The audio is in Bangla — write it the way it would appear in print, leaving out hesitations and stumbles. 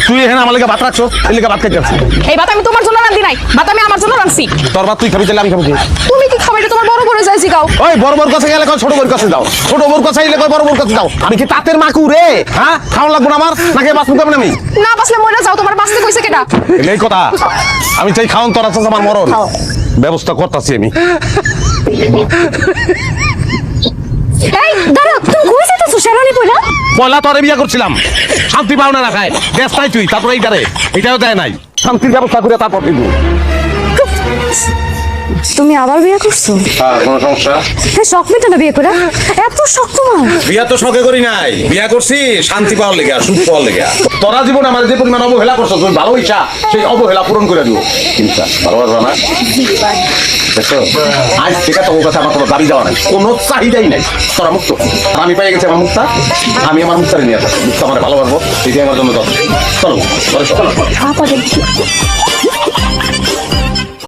তুই এখানে আমার লেগে ভাত রাখছো, এই লেগে ভাত খাইতে আসছি। এই ভাত আমি তোমার জন্য রাঁধি নাই, ভাত আমি আমার জন্য রাঁধছি। তোর ভাত তুই খাবি, তাহলে আমি খাবো কি? তুমি কি খাবে? এটা তোমার বড় বড় যাইছি গাও। ওই বড় বড় কাছে গেলে কয় ছোট বড় কাছে যাও, ছোট বড় কাছে গেলে কয় বড় বড় কাছে যাও। আমি কি তাঁতের মাকু রে? হ্যাঁ, খাওয়া লাগবো না আমার, নাকি বাঁচবো কেমন আমি? না বাসলে মরে যাও, তোমার বাঁচতে কইছে কেডা? এই কথা আমি চাই, খাওয়ান তোর আছে আমার মরণ ব্যবস্থা করতেছি আমি। এই দাঁড়াও, তুমি কই যাইতাছো শেরানি পয়লা? পয়লা তোরে বিয়া করছিলাম, শান্তি পাও না খায়, দেশ নাই তুই, তারপরে এইটারে এটাও দেয় নাই, শান্তির ব্যবস্থা করে তারপর দিব। তুমি আবার বিয়ে করছো? হ্যাঁ, কোনো সমস্যা? হ্যাঁ, শখ মেটে না বিয়ে করে? এত শখ তোমার? বিয়া তো শখে করি নাই, বিয়া করছি শান্তি পাওয়ার লেগে, সুখ পাওয়ার লেগে। তোরা জীবন আমার যে পরিমাণ অবহেলা করছো, তুমি ভালো ইচ্ছা সেই অবহেলা পূরণ করে দিও। কিন্তু ভালোবাসবা না? দেখো, আজ থেকে তোমার কাছে আমার কোনো দাবি দেওয়া নাই, কোনো চাহিদাই নাই। তোরা মুক্ত, আর আমি পেয়ে গেছি আমার মুক্তা, আমি আমার মুক্তারে নিয়ে আসবো। মুক্তা আমার ভালোবাসবো, এটাই আমার জন্য যথেষ্ট। চলো, চলো।